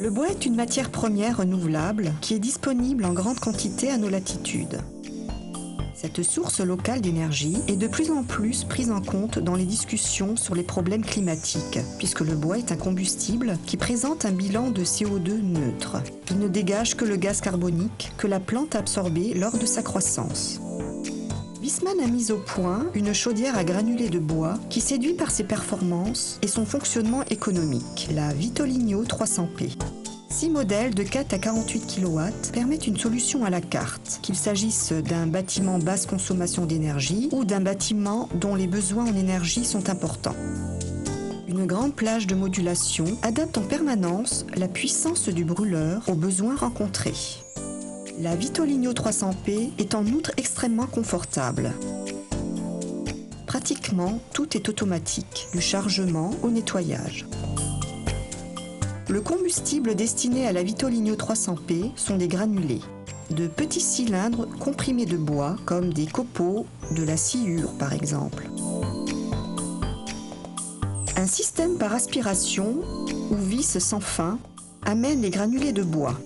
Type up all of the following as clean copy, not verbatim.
Le bois est une matière première renouvelable qui est disponible en grande quantité à nos latitudes. Cette source locale d'énergie est de plus en plus prise en compte dans les discussions sur les problèmes climatiques, puisque le bois est un combustible qui présente un bilan de CO2 neutre. Il ne dégage que le gaz carbonique que la plante a absorbé lors de sa croissance. Viessmann a mis au point une chaudière à granulés de bois qui séduit par ses performances et son fonctionnement économique, la Vitoligno 300P. 6 modèles de 4 à 48 kW permettent une solution à la carte, qu'il s'agisse d'un bâtiment basse consommation d'énergie ou d'un bâtiment dont les besoins en énergie sont importants. Une grande plage de modulation adapte en permanence la puissance du brûleur aux besoins rencontrés. La Vitoligno 300P est en outre extrêmement confortable. Pratiquement tout est automatique, du chargement au nettoyage. Le combustible destiné à la Vitoligno 300P sont des granulés, de petits cylindres comprimés de bois comme des copeaux, de la sciure par exemple. Un système par aspiration ou vis sans fin amène les granulés de bois.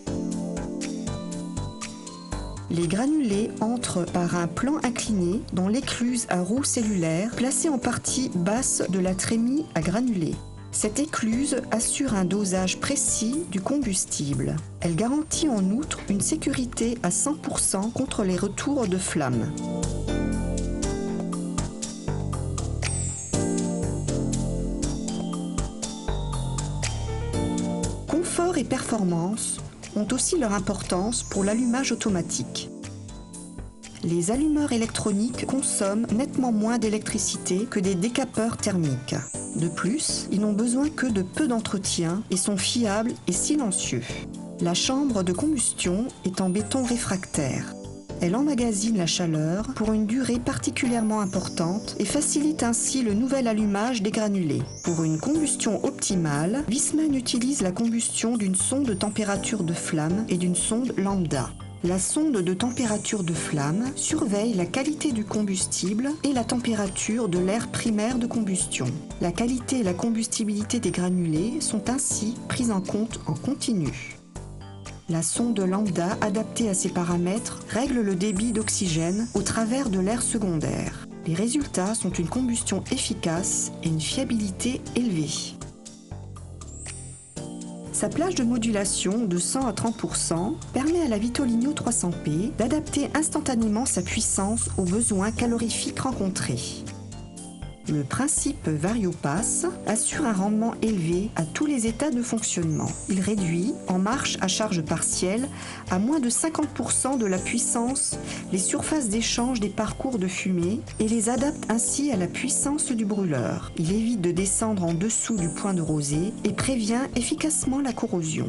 Les granulés entrent par un plan incliné dans l'écluse à roue cellulaire placée en partie basse de la trémie à granulés. Cette écluse assure un dosage précis du combustible. Elle garantit en outre une sécurité à 100% contre les retours de flammes. Confort et performance ont aussi leur importance pour l'allumage automatique. Les allumeurs électroniques consomment nettement moins d'électricité que des décapeurs thermiques. De plus, ils n'ont besoin que de peu d'entretien et sont fiables et silencieux. La chambre de combustion est en béton réfractaire. Elle emmagasine la chaleur pour une durée particulièrement importante et facilite ainsi le nouvel allumage des granulés. Pour une combustion optimale, Viessmann utilise la combustion d'une sonde de température de flamme et d'une sonde lambda. La sonde de température de flamme surveille la qualité du combustible et la température de l'air primaire de combustion. La qualité et la combustibilité des granulés sont ainsi prises en compte en continu. La sonde lambda, adaptée à ces paramètres, règle le débit d'oxygène au travers de l'air secondaire. Les résultats sont une combustion efficace et une fiabilité élevée. Sa plage de modulation de 100 à 30% permet à la Vitoligno 300P d'adapter instantanément sa puissance aux besoins calorifiques rencontrés. Le principe VarioPass assure un rendement élevé à tous les états de fonctionnement. Il réduit, en marche à charge partielle, à moins de 50% de la puissance les surfaces d'échange des parcours de fumée et les adapte ainsi à la puissance du brûleur. Il évite de descendre en dessous du point de rosée et prévient efficacement la corrosion.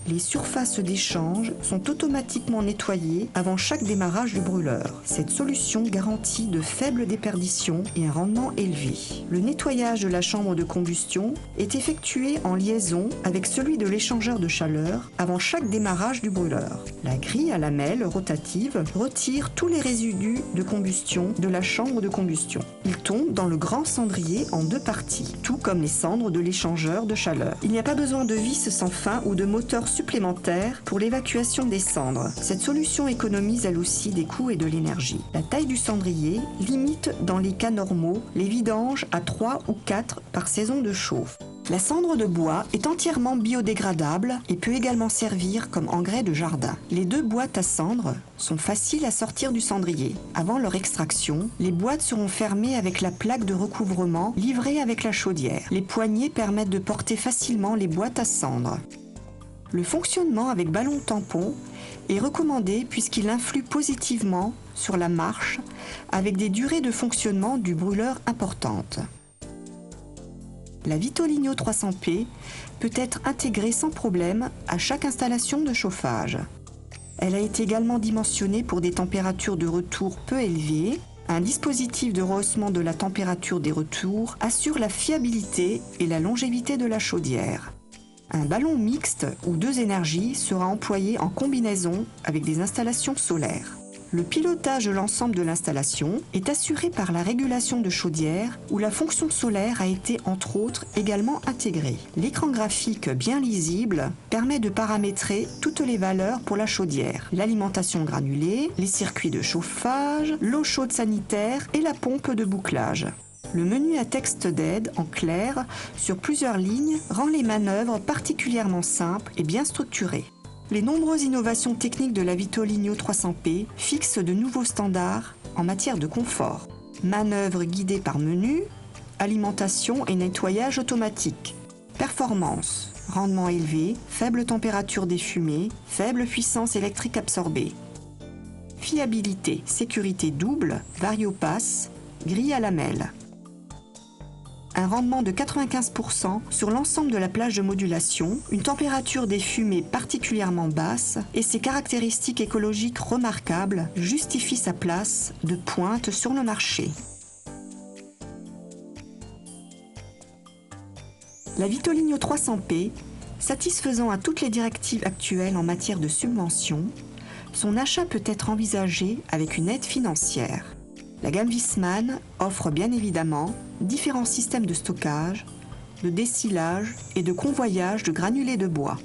Les surfaces d'échange sont automatiquement nettoyées avant chaque démarrage du brûleur. Cette solution garantit de faibles déperditions et un rendement élevé. Le nettoyage de la chambre de combustion est effectué en liaison avec celui de l'échangeur de chaleur avant chaque démarrage du brûleur. La grille à lamelles rotative retire tous les résidus de combustion de la chambre de combustion. Ils tombent dans le grand cendrier en 2 parties, tout comme les cendres de l'échangeur de chaleur. Il n'y a pas besoin de vis sans fin ou de moteur supplémentaire pour l'évacuation des cendres. Cette solution économise elle aussi des coûts et de l'énergie. La taille du cendrier limite dans les cas normaux les vidanges à 3 ou 4 par saison de chauffe. La cendre de bois est entièrement biodégradable et peut également servir comme engrais de jardin. Les 2 boîtes à cendres sont faciles à sortir du cendrier. Avant leur extraction, les boîtes seront fermées avec la plaque de recouvrement livrée avec la chaudière. Les poignées permettent de porter facilement les boîtes à cendres. Le fonctionnement avec ballon tampon est recommandé puisqu'il influe positivement sur la marche avec des durées de fonctionnement du brûleur importantes. La Vitoligno 300P peut être intégrée sans problème à chaque installation de chauffage. Elle a été également dimensionnée pour des températures de retour peu élevées. Un dispositif de rehaussement de la température des retours assure la fiabilité et la longévité de la chaudière. Un ballon mixte ou 2 énergies sera employé en combinaison avec des installations solaires. Le pilotage de l'ensemble de l'installation est assuré par la régulation de chaudière où la fonction solaire a été entre autres également intégrée. L'écran graphique bien lisible permet de paramétrer toutes les valeurs pour la chaudière, l'alimentation granulée, les circuits de chauffage, l'eau chaude sanitaire et la pompe de bouclage. Le menu à texte d'aide en clair sur plusieurs lignes rend les manœuvres particulièrement simples et bien structurées. Les nombreuses innovations techniques de la Vitoligno 300P fixent de nouveaux standards en matière de confort. Manœuvres guidées par menu, alimentation et nettoyage automatique. Performance, rendement élevé, faible température des fumées, faible puissance électrique absorbée. Fiabilité, sécurité double, variopass, grille à lamelles. Un rendement de 95% sur l'ensemble de la plage de modulation, une température des fumées particulièrement basse et ses caractéristiques écologiques remarquables justifient sa place de pointe sur le marché. La Vitoligno 300P, satisfaisant à toutes les directives actuelles en matière de subvention, son achat peut être envisagé avec une aide financière. La gamme Viessmann offre bien évidemment différents systèmes de stockage, de dessilage et de convoyage de granulés de bois.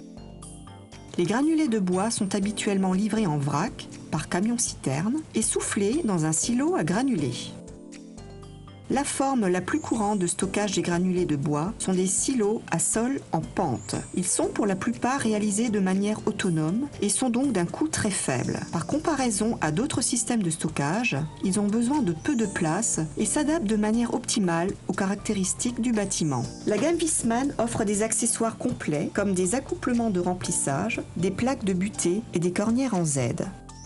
Les granulés de bois sont habituellement livrés en vrac par camion-citerne et soufflés dans un silo à granulés. La forme la plus courante de stockage des granulés de bois sont des silos à sol en pente. Ils sont pour la plupart réalisés de manière autonome et sont donc d'un coût très faible. Par comparaison à d'autres systèmes de stockage, ils ont besoin de peu de place et s'adaptent de manière optimale aux caractéristiques du bâtiment. La gamme Viessmann offre des accessoires complets comme des accouplements de remplissage, des plaques de butée et des cornières en Z.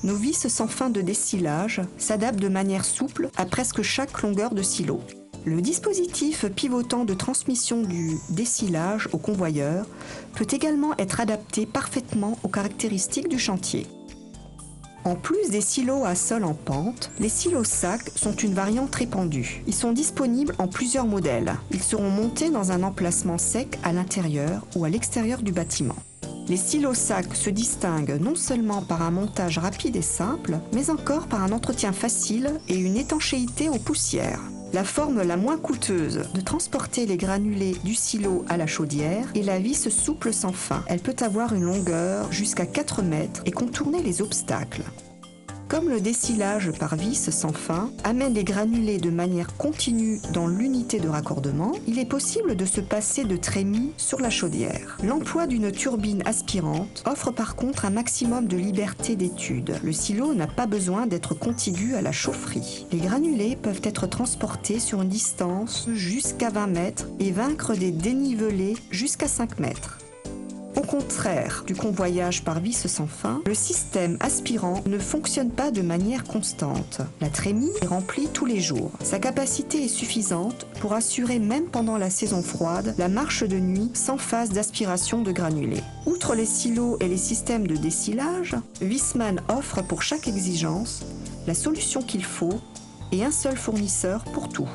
Nos vis sans fin de dessilage s'adaptent de manière souple à presque chaque longueur de silo. Le dispositif pivotant de transmission du dessilage au convoyeur peut également être adapté parfaitement aux caractéristiques du chantier. En plus des silos à sol en pente, les silos sacs sont une variante répandue. Ils sont disponibles en plusieurs modèles. Ils seront montés dans un emplacement sec à l'intérieur ou à l'extérieur du bâtiment. Les silos sacs se distinguent non seulement par un montage rapide et simple, mais encore par un entretien facile et une étanchéité aux poussières. La forme la moins coûteuse de transporter les granulés du silo à la chaudière est la vis souple sans fin. Elle peut avoir une longueur jusqu'à 4 mètres et contourner les obstacles. Comme le dessilage par vis sans fin amène les granulés de manière continue dans l'unité de raccordement, il est possible de se passer de trémie sur la chaudière. L'emploi d'une turbine aspirante offre par contre un maximum de liberté d'étude. Le silo n'a pas besoin d'être contigu à la chaufferie. Les granulés peuvent être transportés sur une distance jusqu'à 20 mètres et vaincre des dénivelés jusqu'à 5 mètres. Au contraire du convoyage par vis sans fin, le système aspirant ne fonctionne pas de manière constante. La trémie est remplie tous les jours. Sa capacité est suffisante pour assurer même pendant la saison froide la marche de nuit sans phase d'aspiration de granulés. Outre les silos et les systèmes de dessilage, Viessmann offre pour chaque exigence la solution qu'il faut et un seul fournisseur pour tout.